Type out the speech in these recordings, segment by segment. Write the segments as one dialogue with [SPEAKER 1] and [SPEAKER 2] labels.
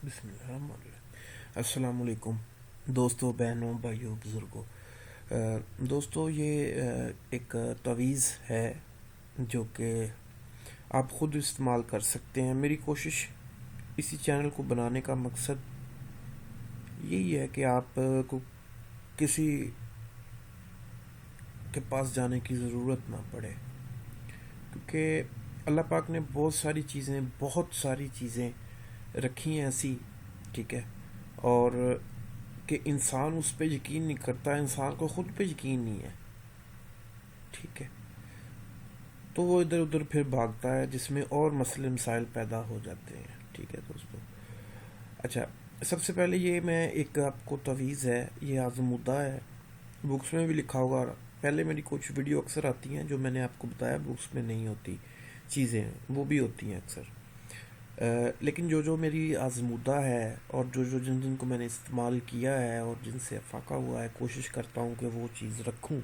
[SPEAKER 1] بسم اللہ الرحمن الرحیم۔ السلام علیکم دوستوں، بہنوں، بھائیوں، بزرگوں۔ دوستوں، یہ ایک تویز ہے جو کہ آپ خود استعمال کر سکتے ہیں۔ میری کوشش اسی چینل کو بنانے کا مقصد یہی ہے کہ آپ کو کسی کے پاس جانے کی ضرورت نہ پڑے، کیونکہ اللہ پاک نے بہت ساری چیزیں رکھی ہیں ایسی، ٹھیک ہے، اور کہ انسان اس پہ یقین نہیں کرتا، انسان کو خود پہ یقین نہیں ہے، ٹھیک ہے، تو وہ ادھر ادھر پھر بھاگتا ہے، جس میں اور مسئلے مسائل پیدا ہو جاتے ہیں، ٹھیک ہے دوستوں۔ اچھا، سب سے پہلے یہ میں ایک آپ کو تویز ہے، یہ آزمودہ ہے، بکس میں بھی لکھا ہوگا۔ پہلے میری کچھ ویڈیو اکثر آتی ہیں جو میں نے آپ کو بتایا بکس میں نہیں ہوتی چیزیں، وہ بھی ہوتی ہیں اکثر، لیکن جو میری آزمودہ ہے اور جن کو میں نے استعمال کیا ہے اور جن سے افاقہ ہوا ہے، کوشش کرتا ہوں کہ وہ چیز رکھوں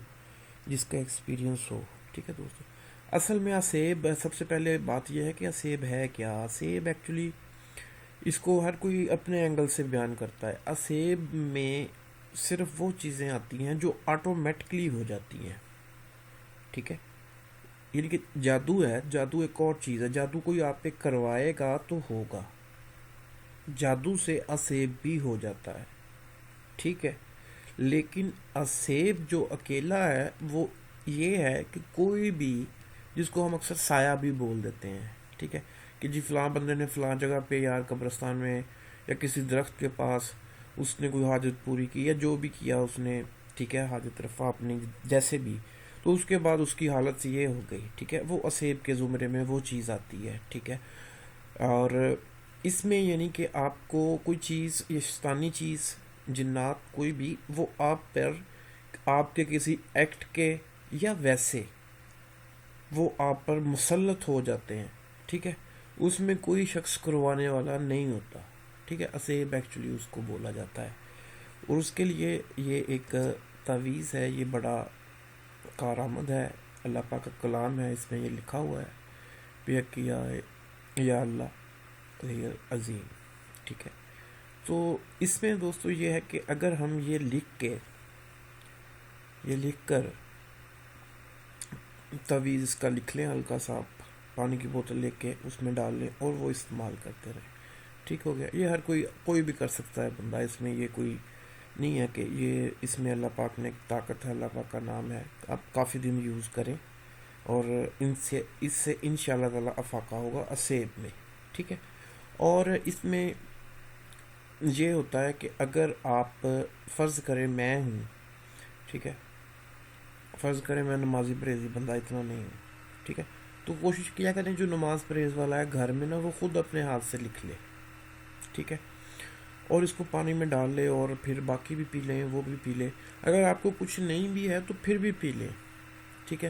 [SPEAKER 1] جس کا ایکسپیرینس ہو، ٹھیک ہے دوستو۔ اصل میں اسیب، سب سے پہلے بات یہ ہے کہ اسیب ہے کیا۔ اسیب ایکچولی اس کو ہر کوئی اپنے اینگل سے بیان کرتا ہے۔ اسیب میں صرف وہ چیزیں آتی ہیں جو آٹومیٹکلی ہو جاتی ہیں، ٹھیک ہے، یعنی کہ جادو ہے، جادو ایک اور چیز ہے، جادو کوئی آپ پہ کروائے گا تو ہوگا، جادو سے اسیب بھی ہو جاتا ہے، ٹھیک ہے، لیکن اسیب جو اکیلا ہے وہ یہ ہے کہ کوئی بھی، جس کو ہم اکثر سایہ بھی بول دیتے ہیں، ٹھیک ہے، کہ جی فلاں بندے نے فلاں جگہ پہ یار قبرستان میں یا کسی درخت کے پاس اس نے کوئی حاجت پوری کی یا جو بھی کیا اس نے، ٹھیک ہے، حاجت رفع اپنی جیسے بھی، تو اس کے بعد اس کی حالت یہ ہو گئی، ٹھیک ہے، وہ اسیب کے زمرے میں وہ چیز آتی ہے، ٹھیک ہے۔ اور اس میں یعنی کہ آپ کو کوئی چیز، یہ شیطانی چیز، جنات، کوئی بھی، وہ آپ پر، آپ کے کسی ایکٹ کے یا ویسے وہ آپ پر مسلط ہو جاتے ہیں، ٹھیک ہے، اس میں کوئی شخص کروانے والا نہیں ہوتا، ٹھیک ہے، اسیب ایکچولی اس کو بولا جاتا ہے، اور اس کے لیے یہ ایک تعویذ ہے، یہ بڑا کارآمد ہے، اللہ پاک کا کلام ہے، اس میں یہ لکھا ہوا ہے، بیک یا اللہ عظیم، ٹھیک ہے۔ تو اس میں دوستو یہ ہے کہ اگر ہم یہ لکھ کر تعویذ اس کا لکھ لیں، ہلکا سا پانی کی بوتل لے کے اس میں ڈال لیں اور وہ استعمال کرتے رہیں، ٹھیک ہو گیا۔ یہ ہر کوئی بھی کر سکتا ہے بندہ، اس میں یہ کوئی نہیں ہے کہ یہ، اس میں اللہ پاک نے ایک طاقت ہے، اللہ پاک کا نام ہے، آپ کافی دن یوز کریں اور اس سے انشاءاللہ تعالی افاقہ ہوگا اسیب میں، ٹھیک ہے۔ اور اس میں یہ ہوتا ہے کہ اگر آپ فرض کریں میں ہوں، ٹھیک ہے، فرض کریں میں نمازی پرہیزی بندہ اتنا نہیں ہوں، ٹھیک ہے، تو کوشش کیا کریں جو نماز پرہیز والا ہے گھر میں نا، وہ خود اپنے ہاتھ سے لکھ لے، ٹھیک ہے، اور اس کو پانی میں ڈال لے اور پھر باقی بھی پی لیں، وہ بھی پی لے، اگر آپ کو کچھ نہیں بھی ہے تو پھر بھی پی لیں، ٹھیک ہے۔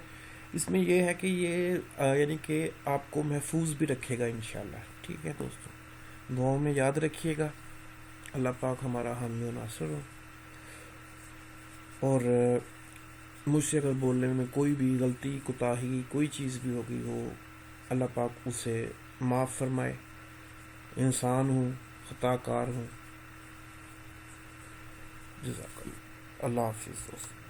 [SPEAKER 1] اس میں یہ ہے کہ یہ یعنی کہ آپ کو محفوظ بھی رکھے گا انشاءاللہ، ٹھیک ہے دوستو۔ دعاؤں میں یاد رکھیے گا، اللہ پاک ہمارا حامی و ناصر ہو، اور مجھ سے اگر بولنے میں کوئی بھی غلطی، کوتاہی، کوئی چیز بھی ہو گئی ہو، اللہ پاک اسے معاف فرمائے، انسان ہوں، خطا کار ہوں، جزاک اللہ۔ اللہ حافظ دوست۔